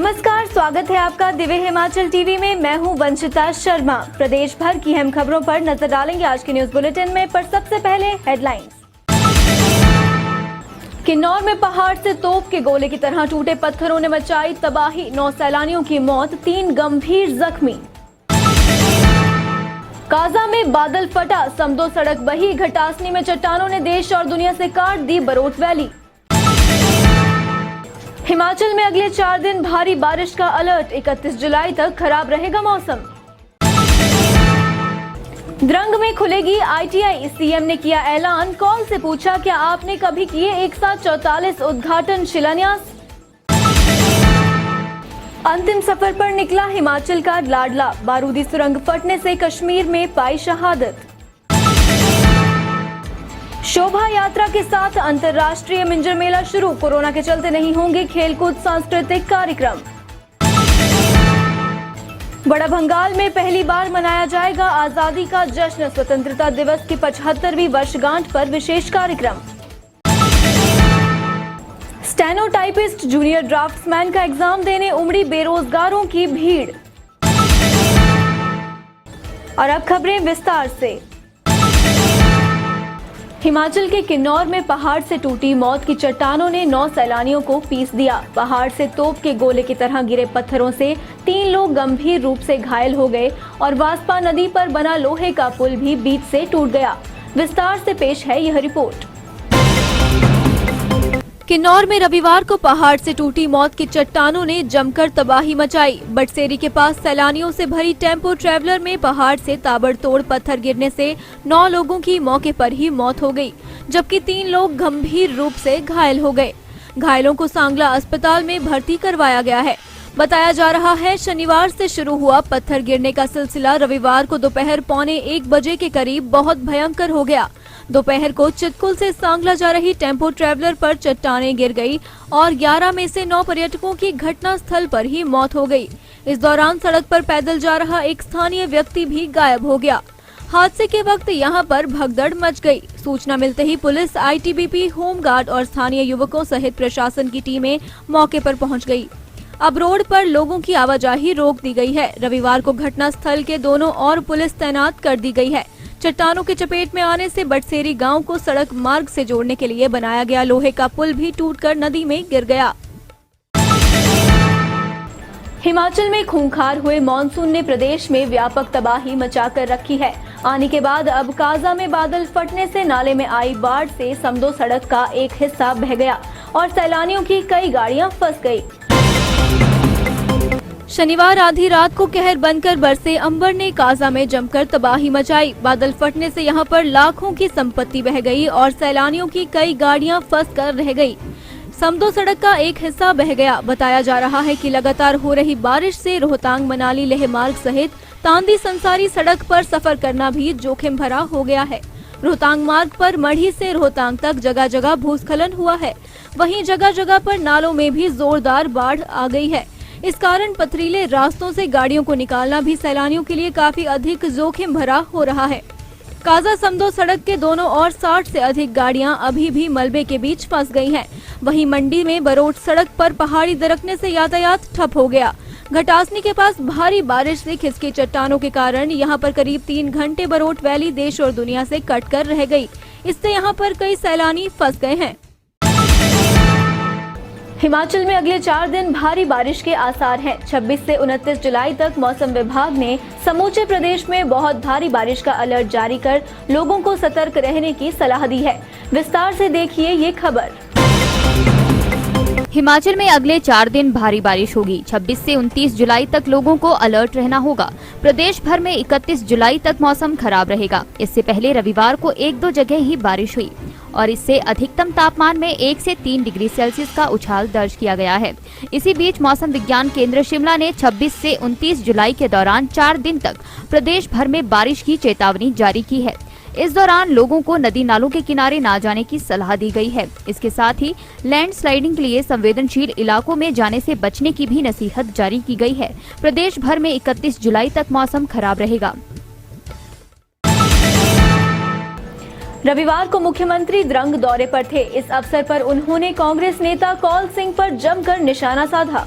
नमस्कार, स्वागत है आपका दिव्य हिमाचल टीवी में। मैं हूं वंशिता शर्मा। प्रदेश भर की अहम खबरों पर नजर डालेंगे आज के न्यूज बुलेटिन में। पर सबसे पहले हेडलाइंस। किन्नौर में पहाड़ से तोप के गोले की तरह टूटे पत्थरों ने मचाई तबाही। 9 सैलानियों की मौत, 3 गंभीर जख्मी। काजा में बादल फटा, समदो सड़क बही। घटासनी में चट्टानों ने देश और दुनिया से काट दी बरोट वैली। हिमाचल में अगले 4 दिन भारी बारिश का अलर्ट। 31 जुलाई तक खराब रहेगा मौसम। द्रंग में खुलेगी ITI, सीएम ने किया ऐलान। कॉल से पूछा, क्या आपने कभी किए एक साथ 44 उद्घाटन शिलान्यास। अंतिम सफर पर निकला हिमाचल का लाडला। बारूदी सुरंग फटने से कश्मीर में पाई शहादत। शोभा यात्रा के साथ अंतर्राष्ट्रीय मिंजर मेला शुरू। कोरोना के चलते नहीं होंगे खेलकूद सांस्कृतिक कार्यक्रम। बड़ा भंगाल में पहली बार मनाया जाएगा आजादी का जश्न। स्वतंत्रता दिवस की 75वीं वर्षगांठ पर विशेष कार्यक्रम। स्टेनोटाइपिस्ट जूनियर ड्राफ्ट्समैन का एग्जाम देने उमड़ी बेरोजगारों की भीड़। और अब खबरें विस्तार से। हिमाचल के किन्नौर में पहाड़ से टूटी मौत की चट्टानों ने 9 सैलानियों को पीस दिया। पहाड़ से तोप के गोले की तरह गिरे पत्थरों से 3 लोग गंभीर रूप से घायल हो गए और वास्पा नदी पर बना लोहे का पुल भी बीच से टूट गया। विस्तार से पेश है यह रिपोर्ट। किन्नौर में रविवार को पहाड़ से टूटी मौत की चट्टानों ने जमकर तबाही मचाई। बटसेरी के पास सैलानियों से भरी टेम्पो ट्रैवलर में पहाड़ से ताबड़तोड़ पत्थर गिरने से 9 लोगों की मौके पर ही मौत हो गई, जबकि 3 लोग गंभीर रूप से घायल हो गए। घायलों को सांगला अस्पताल में भर्ती करवाया गया है। बताया जा रहा है, शनिवार से शुरू हुआ पत्थर गिरने का सिलसिला रविवार को दोपहर 12:45 बजे के करीब बहुत भयंकर हो गया। दोपहर को चितकुल से सांगला जा रही टेम्पो ट्रैवलर पर चट्टानें गिर गई और 11 में से 9 पर्यटकों की घटना स्थल पर ही मौत हो गई। इस दौरान सड़क पर पैदल जा रहा एक स्थानीय व्यक्ति भी गायब हो गया। हादसे के वक्त यहां पर भगदड़ मच गई। सूचना मिलते ही पुलिस, ITBP, होमगार्ड और स्थानीय युवकों सहित प्रशासन की टीमें मौके पर पहुंच गई। अब रोड पर लोगों की आवाजाही रोक दी गई है। रविवार को घटना स्थल के दोनों ओर पुलिस तैनात कर दी गई है। चट्टानों के चपेट में आने से बटसेरी गांव को सड़क मार्ग से जोड़ने के लिए बनाया गया लोहे का पुल भी टूटकर नदी में गिर गया। हिमाचल में खूंखार हुए मॉनसून ने प्रदेश में व्यापक तबाही मचाकर रखी है। आने के बाद अब काजा में बादल फटने से नाले में आई बाढ़ से समदो सड़क का एक हिस्सा बह गया और सैलानियों की कई गाड़ियां फंस गई। शनिवार आधी रात को कहर बनकर बरसे अंबर ने काजा में जमकर तबाही मचाई। बादल फटने से यहां पर लाखों की संपत्ति बह गई और सैलानियों की कई गाड़ियां फंस कर रह गई। समदो सड़क का एक हिस्सा बह गया। बताया जा रहा है कि लगातार हो रही बारिश से रोहतांग मनाली लेह मार्ग सहित तांदी संसारी सड़क पर सफर करना भी जोखिम भरा हो गया है। रोहतांग मार्ग पर मढ़ी से रोहतांग तक जगह जगह भूस्खलन हुआ है। वहीं जगह जगह पर नालों में भी जोरदार बाढ़ आ गई है। इस कारण पथरीले रास्तों से गाड़ियों को निकालना भी सैलानियों के लिए काफी अधिक जोखिम भरा हो रहा है। काजा समदो सड़क के दोनों ओर 60 से अधिक गाड़ियां अभी भी मलबे के बीच फंस गई हैं। वहीं मंडी में बरोट सड़क पर पहाड़ी दरकने से यातायात ठप हो गया। घटासनी के पास भारी बारिश से खिसकी चट्टानों के कारण यहां पर करीब 3 घंटे बरोट वैली देश और दुनिया से कट कर रह गई। इससे यहां पर कई सैलानी फंस गए हैं। हिमाचल में अगले 4 दिन भारी बारिश के आसार हैं। 26 से 29 जुलाई तक मौसम विभाग ने समूचे प्रदेश में बहुत भारी बारिश का अलर्ट जारी कर लोगों को सतर्क रहने की सलाह दी है। विस्तार से देखिए ये खबर। हिमाचल में अगले 4 दिन भारी बारिश होगी। 26 से 29 जुलाई तक लोगों को अलर्ट रहना होगा। प्रदेश भर में 31 जुलाई तक मौसम खराब रहेगा। इससे पहले रविवार को 1-2 जगह ही बारिश हुई और इससे अधिकतम तापमान में 1 से 3 डिग्री सेल्सियस का उछाल दर्ज किया गया है। इसी बीच मौसम विज्ञान केंद्र शिमला ने 26 से 29 जुलाई के दौरान 4 दिन तक प्रदेश भर में बारिश की चेतावनी जारी की है। इस दौरान लोगों को नदी नालों के किनारे ना जाने की सलाह दी गई है। इसके साथ ही लैंडस्लाइडिंग के लिए संवेदनशील इलाकों में जाने से बचने की भी नसीहत जारी की गई है। प्रदेश भर में 31 जुलाई तक मौसम खराब रहेगा। रविवार को मुख्यमंत्री द्रंग दौरे पर थे। इस अवसर पर उन्होंने कांग्रेस नेता कौल सिंह पर जमकर निशाना साधा।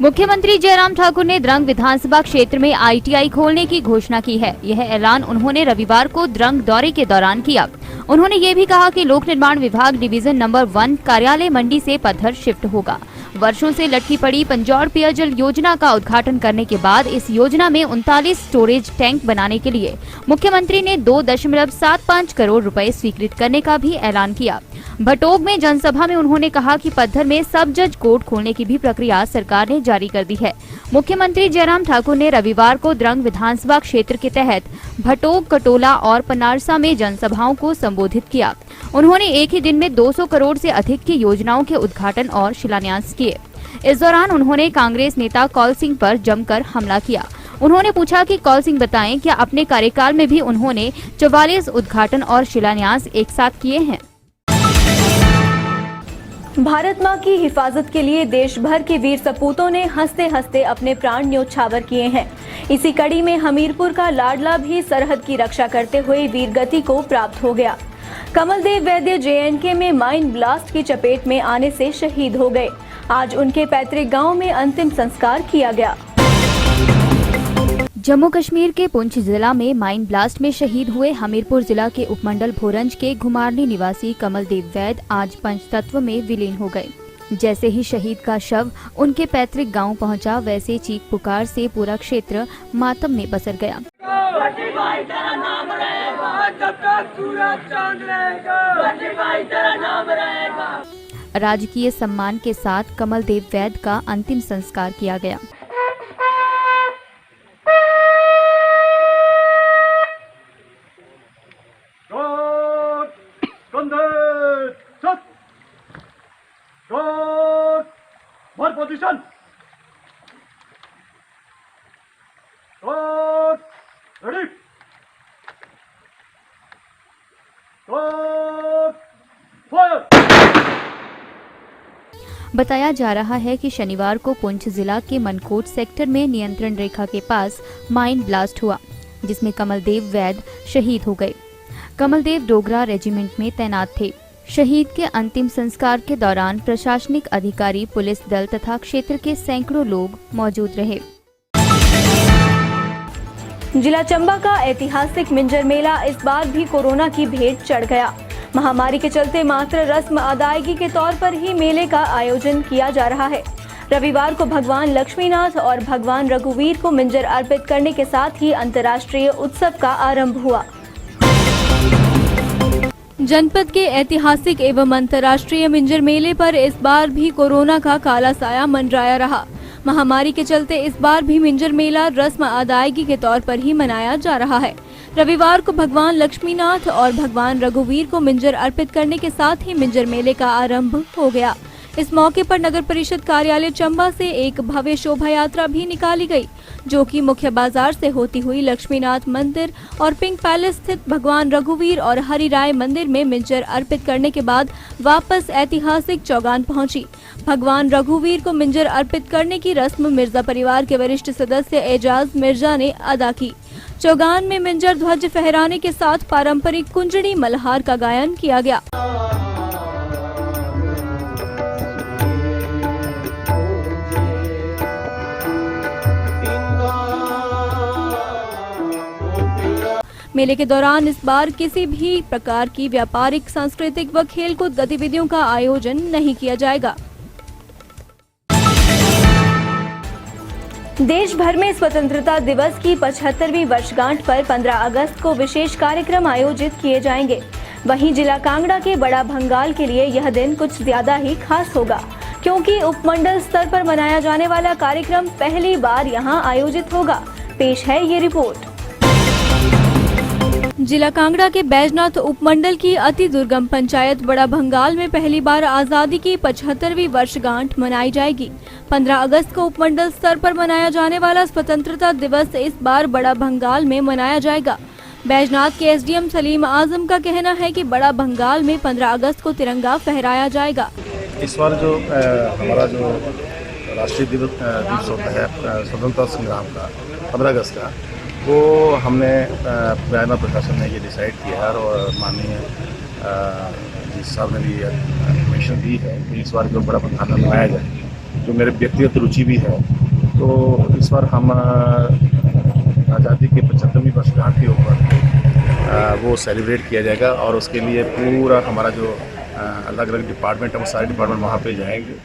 मुख्यमंत्री जयराम ठाकुर ने द्रंग विधानसभा क्षेत्र में ITI खोलने की घोषणा की है। यह ऐलान उन्होंने रविवार को द्रंग दौरे के दौरान किया। उन्होंने ये भी कहा कि लोक निर्माण विभाग डिवीजन नंबर 1 कार्यालय मंडी से पत्थर शिफ्ट होगा। वर्षों से लटकी पड़ी पंजौर पेयजल योजना का उद्घाटन करने के बाद इस योजना में 39 स्टोरेज टैंक बनाने के लिए मुख्यमंत्री ने 2.75 करोड़ रुपए स्वीकृत करने का भी ऐलान किया। भटोग में जनसभा में उन्होंने कहा कि पद्धर में सब जज कोर्ट खोलने की भी प्रक्रिया सरकार ने जारी कर दी है। मुख्यमंत्री जयराम ठाकुर ने रविवार को द्रंग विधानसभा क्षेत्र के तहत भटोग, कटोला और पनारसा में जनसभाओं को संबोधित किया। उन्होंने एक ही दिन में 200 करोड़ से अधिक की योजनाओं के उद्घाटन और शिलान्यास किए। इस दौरान उन्होंने कांग्रेस नेता कौल सिंह पर जमकर हमला किया। उन्होंने पूछा कि कौल सिंह बताएं क्या अपने कार्यकाल में भी उन्होंने 44 उद्घाटन और शिलान्यास एक साथ किए हैं। भारत माँ की हिफाजत के लिए देश भर के वीर सपूतों ने हंसते हंसते अपने प्राण न्योछावर किए हैं। इसी कड़ी में हमीरपुर का लाडला भी सरहद की रक्षा करते हुए वीरगति को प्राप्त हो गया। कमलदेव वैद्य JNK में माइन ब्लास्ट की चपेट में आने से शहीद हो गए। आज उनके पैतृक गांव में अंतिम संस्कार किया गया। जम्मू कश्मीर के पुंछ जिला में माइन ब्लास्ट में शहीद हुए हमीरपुर जिला के उपमंडल भोरंज के घुमारनी निवासी कमलदेव वैद्य आज पंचतत्व में विलीन हो गए। जैसे ही शहीद का शव उनके पैतृक गांव पहुंचा, वैसे चीख पुकार से पूरा क्षेत्र मातम में बसर गया। राजकीय सम्मान के साथ कमलदेव वैद्य का अंतिम संस्कार किया गया। बताया जा रहा है कि शनिवार को पुंछ जिला के मनकोट सेक्टर में नियंत्रण रेखा के पास माइन ब्लास्ट हुआ, जिसमें कमलदेव वैद्य शहीद हो गए। कमलदेव डोगरा रेजिमेंट में तैनात थे। शहीद के अंतिम संस्कार के दौरान प्रशासनिक अधिकारी, पुलिस दल तथा क्षेत्र के सैकड़ों लोग मौजूद रहे। जिला चंबा का ऐतिहासिक मिंजर मेला इस बार भी कोरोना की भेंट चढ़ गया। महामारी के चलते मात्र रस्म अदायगी के तौर पर ही मेले का आयोजन किया जा रहा है। रविवार को भगवान लक्ष्मीनाथ और भगवान रघुवीर को मिंजर अर्पित करने के साथ ही अंतर्राष्ट्रीय उत्सव का आरंभ हुआ। जनपद के ऐतिहासिक एवं अंतर्राष्ट्रीय मिंजर मेले पर इस बार भी कोरोना का काला साया मंडराया रहा। महामारी के चलते इस बार भी मिंजर मेला रस्म अदायगी के तौर पर ही मनाया जा रहा है। रविवार को भगवान लक्ष्मीनाथ और भगवान रघुवीर को मिंजर अर्पित करने के साथ ही मिंजर मेले का आरंभ हो गया। इस मौके पर नगर परिषद कार्यालय चंबा से एक भव्य शोभा यात्रा भी निकाली गई, जो कि मुख्य बाजार से होती हुई लक्ष्मीनाथ मंदिर और पिंक पैलेस स्थित भगवान रघुवीर और हरिराय मंदिर में मिंजर अर्पित करने के बाद वापस ऐतिहासिक चौगान पहुंची। भगवान रघुवीर को मिंजर अर्पित करने की रस्म मिर्जा परिवार के वरिष्ठ सदस्य एजाज मिर्जा ने अदा की। चौगान में मिंजर ध्वज फहराने के साथ पारंपरिक कुंजड़ी मल्हार का गायन किया गया। मेले के दौरान इस बार किसी भी प्रकार की व्यापारिक, सांस्कृतिक व खेलकूद गतिविधियों का आयोजन नहीं किया जाएगा। देश भर में स्वतंत्रता दिवस की 75वीं वर्षगांठ पर 15 अगस्त को विशेष कार्यक्रम आयोजित किए जाएंगे। वहीं जिला कांगड़ा के बड़ा भंगाल के लिए यह दिन कुछ ज्यादा ही खास होगा, क्योंकि उपमंडल स्तर पर मनाया जाने वाला कार्यक्रम पहली बार यहां आयोजित होगा। पेश है ये रिपोर्ट। जिला कांगड़ा के बैजनाथ उपमंडल की अति दुर्गम पंचायत बड़ा भंगाल में पहली बार आजादी की 75वीं वर्षगांठ मनाई जाएगी। 15 अगस्त को उपमंडल स्तर पर मनाया जाने वाला स्वतंत्रता दिवस इस बार बड़ा भंगाल में मनाया जाएगा। बैजनाथ के SDM सलीम आजम का कहना है कि बड़ा भंगाल में 15 अगस्त को तिरंगा फहराया जाएगा। इस बार जो हमारा जो राष्ट्रीय दिवस होता है स्वतंत्रता संग्राम का 15 अगस्त का, वो हमने बयाना प्रशासन ने ये डिसाइड किया है और माननीय जी साहब ने भी इन्फॉर्मेशन दी है कि इस बार जो बड़ा भंगाल मनाया जाए, जो मेरे व्यक्तिगत रुचि भी है। तो इस बार हम आज़ादी के 75वीं वर्षगांठ के ऊपर वो सेलिब्रेट किया जाएगा और उसके लिए पूरा हमारा जो अलग अलग डिपार्टमेंट है वो सारे डिपार्टमेंट वहाँ पे जाएंगे।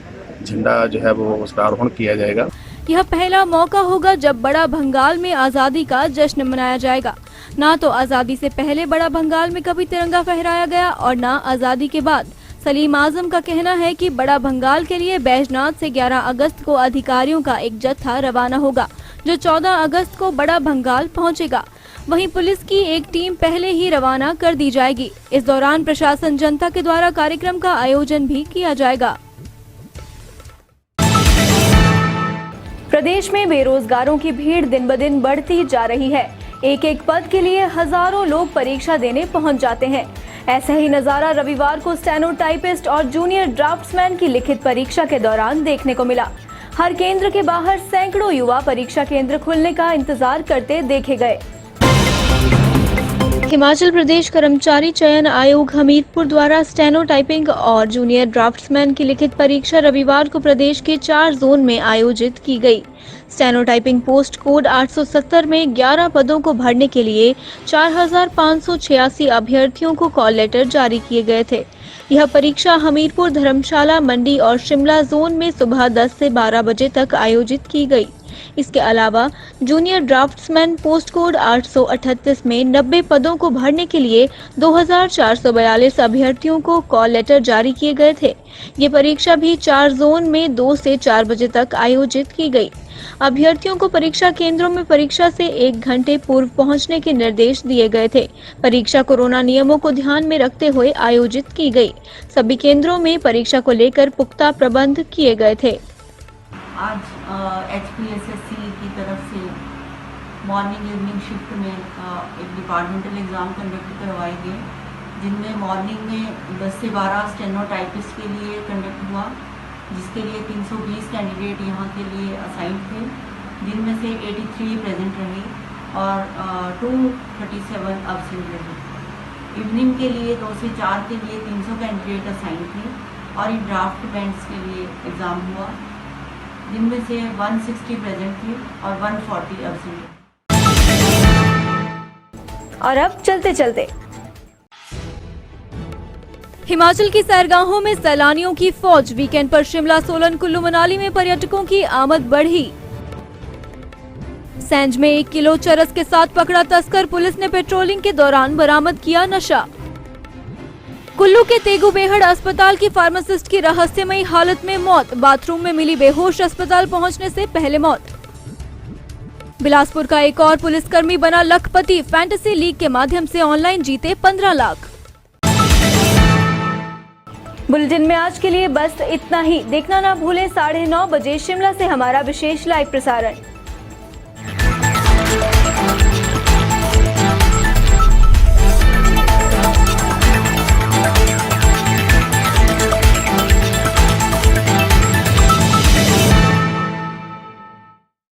झंडा जो है वो उसका आरोहण किया जाएगा। यह पहला मौका होगा जब बड़ा भंगाल में आज़ादी का जश्न मनाया जाएगा। ना तो आज़ादी से पहले बड़ा भंगाल में कभी तिरंगा फहराया गया और ना आज़ादी के बाद। सलीम आजम का कहना है कि बड़ा भंगाल के लिए बैजनाथ से 11 अगस्त को अधिकारियों का एक जत्था रवाना होगा, जो 14 अगस्त को बड़ा भंगाल पहुंचेगा। वहीं पुलिस की एक टीम पहले ही रवाना कर दी जाएगी। इस दौरान प्रशासन जनता के द्वारा कार्यक्रम का आयोजन भी किया जाएगा। प्रदेश में बेरोजगारों की भीड़ दिन ब दिन बढ़ती जा रही है। एक एक पद के लिए हजारों लोग परीक्षा देने पहुंच जाते हैं। ऐसा ही नजारा रविवार को स्टेनोटाइपिस्ट और जूनियर ड्राफ्ट्समैन की लिखित परीक्षा के दौरान देखने को मिला। हर केंद्र के बाहर सैकड़ों युवा परीक्षा केंद्र खुलने का इंतजार करते देखे गए। हिमाचल प्रदेश कर्मचारी चयन आयोग हमीरपुर द्वारा स्टेनो टाइपिंग और जूनियर ड्राफ्ट्समैन की लिखित परीक्षा रविवार को प्रदेश के 4 जोन में आयोजित की गई। स्टेनो टाइपिंग पोस्ट कोड 870 में 11 पदों को भरने के लिए 4586 अभ्यर्थियों को कॉल लेटर जारी किए गए थे। यह परीक्षा हमीरपुर, धर्मशाला, मंडी और शिमला जोन में सुबह 10 से 12 बजे तक आयोजित की गई। इसके अलावा जूनियर ड्राफ्ट्समैन पोस्ट कोड 838 में 90 पदों को भरने के लिए 2442 अभ्यर्थियों को कॉल लेटर जारी किए गए थे। ये परीक्षा भी 4 जोन में 2 से 4 बजे तक आयोजित की गई। अभ्यर्थियों को परीक्षा केंद्रों में परीक्षा से 1 घंटे पूर्व पहुंचने के निर्देश दिए गए थे। परीक्षा कोरोना नियमों को ध्यान में रखते हुए आयोजित की गई। सभी केंद्रों में परीक्षा को लेकर पुख्ता प्रबंध किए गए थे। आज HPSSC की तरफ से मॉर्निंग इवनिंग शिफ्ट में एक डिपार्टमेंटल एग्ज़ाम कंडक्ट करवाए गए, जिनमें मॉर्निंग में 10 से 12 स्टेनोटाइपिस्ट के लिए कंडक्ट हुआ, जिसके लिए 320 कैंडिडेट यहाँ के लिए असाइन थे, जिनमें से 83 प्रेजेंट रहे और 237 अब्सेंट रहे। इवनिंग के लिए 2 से 4 के लिए 300 कैंडिडेट असाइन थे और इन ड्राफ्ट बैंड्स के लिए एग्ज़ाम हुआ, जिनमें से 160 प्रेजेंट थे और 140 अब्सेंट। और अब चलते चलते हिमाचल की सैरगाहों में सैलानियों की फौज। वीकेंड पर शिमला, सोलन, कुल्लू, मनाली में पर्यटकों की आमद बढ़ी। सैंज में 1 किलो चरस के साथ पकड़ा तस्कर। पुलिस ने पेट्रोलिंग के दौरान बरामद किया नशा। कुल्लू के तेगू बेहड़ अस्पताल की फार्मासिस्ट की रहस्यमयी हालत में मौत। बाथरूम में मिली बेहोश, अस्पताल पहुंचने से पहले मौत। बिलासपुर का एक और पुलिसकर्मी बना लखपति। फैंटेसी लीग के माध्यम से ऑनलाइन जीते 15 लाख। बुलेटिन में आज के लिए बस इतना ही। देखना ना भूलें 9:30 बजे शिमला से हमारा विशेष लाइव प्रसारण।